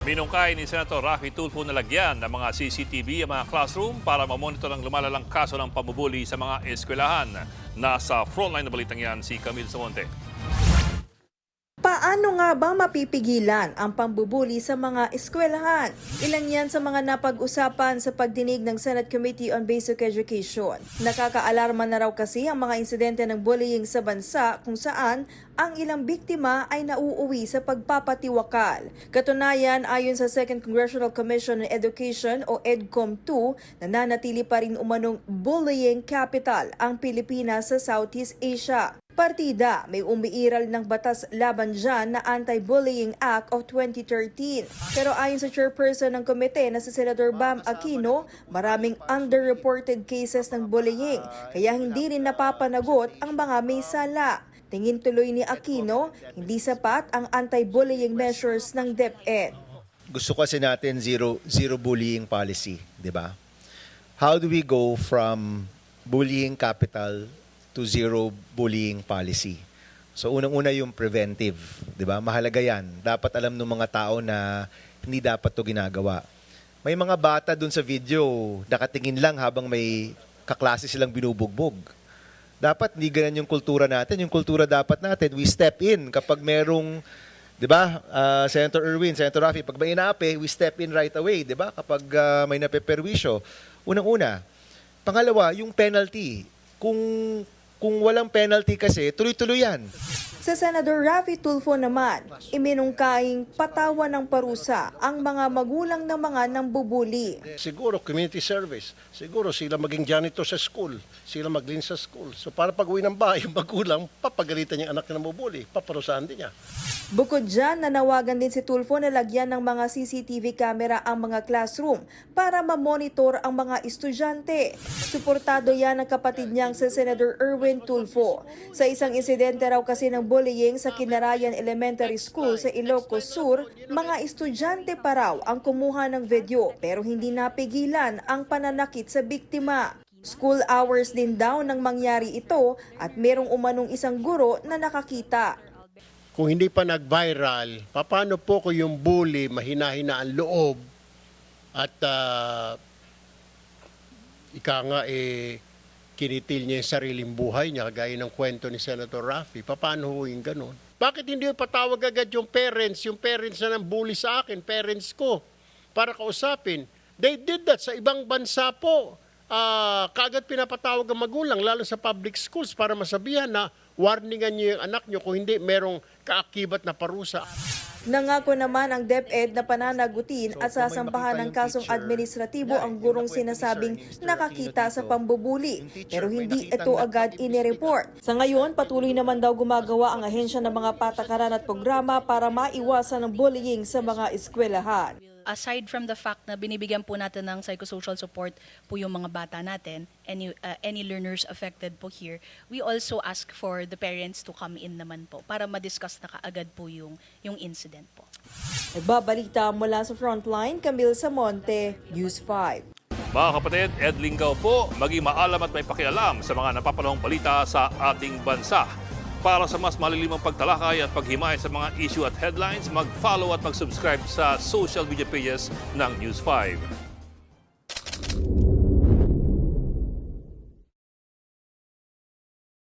Minungkay ni Senator Raffy Tulfo na lagyan ng mga CCTV ang mga classroom para mamonitor ang lumalalang kaso ng pambubuli sa mga eskwelahan. Nasa frontline na balitang yan si Camille Samonte. Paano nga ba mapipigilan ang pambubuli sa mga eskwelahan? Ilan yan sa mga napag-usapan sa pagdinig ng Senate Committee on Basic Education. Nakakaalarma na raw kasi ang mga insidente ng bullying sa bansa kung saan ang ilang biktima ay nauuwi sa pagpapatiwakal. Katunayan, ayon sa Second Congressional Commission on Education o EDCOM-2, nananatili pa rin umanong bullying capital ang Pilipinas sa Southeast Asia. Partida, may umiiral ng batas laban dyan na Anti-Bullying Act of 2013. Pero ayon sa chairperson ng komite na si Senator Bam Aquino, maraming underreported cases ng bullying, kaya hindi rin napapanagot ang mga may sala. Tingin tuloy ni Aquino, hindi sapat ang anti-bullying measures ng DepEd. Gusto kasi natin zero bullying policy, di ba? How do we go from bullying capital to zero bullying policy? So unang-una yung preventive, 'di ba? Mahalaga 'yan. Dapat alam ng mga tao na hindi dapat 'to ginagawa. May mga bata dun sa video, nakatingin lang habang may kaklase silang binubugbog. Dapat hindi ganun yung kultura natin. Yung kultura dapat natin, we step in kapag merong, 'di ba? Senator Erwin, Senator Raffy, pag may inaapi, we step in right away, 'di ba? Kapag may napeperwisyo. Unang-una. Pangalawa, yung penalty. Kung walang penalty kasi, tuloy-tuloy yan. Sa Senador Raffy Tulfo naman, iminungkaing patawan ng parusa ang mga magulang ng mga nambubuli. Siguro community service, siguro sila maging janitor sa school, sila maglin sa school. So para pag-uwi ng bahay, yung magulang, papagalitan yung anak na nambubuli, paparusahan din niya. Bukod dyan, nanawagan din si Tulfo na lagyan ng mga CCTV camera ang mga classroom para mamonitor ang mga estudyante. Suportado yan ng kapatid niyang si Senator Erwin Tulfo. Sa isang insidente raw kasi ng bullying sa Kinarayan Elementary School sa Ilocos Sur, mga estudyante pa raw ang kumuha ng video pero hindi napigilan ang pananakit sa biktima. School hours din daw nang mangyari ito at merong umanong isang guro na nakakita. Kung hindi pa nag-viral, paano po kung yung bully mahina-hina ang loob at kinitil niya yung sariling buhay niya, gaya ng kwento ni Senator Raffy. Paano ho yung ganun? Bakit hindi patawag agad yung parents na nang bully sa akin, parents ko, para kausapin? They did that sa ibang bansa po. Kaagad pinapatawag ang magulang, lalo sa public schools, para masabihan na warningan niyo yung anak niyo kung hindi merong kaakibat na parusa. Nangako naman ang DepEd na pananagutin at sasampahan ng kasong administratibo ang gurong sinasabing nakakita sa pambubuli, pero hindi ito agad inireport. Sa ngayon, patuloy naman daw gumagawa ang ahensya ng mga patakaran at programa para maiwasan ang bullying sa mga eskwelahan. Aside from the fact na binibigyan po natin ng psychosocial support po yung mga bata natin, any learners affected po here, we also ask for the parents to come in naman po para ma-discuss na kaagad po yung incident po. Nagbabalita mula sa Frontline, Camille Samonte, News 5. Mga kapatid, Ed Lingaw po, maging maalam at may pakialam sa mga napapanahong balita sa ating bansa. Para sa mas malilimang pagtalakay at paghimay sa mga issue at headlines, mag-follow at mag-subscribe sa social media pages ng News 5.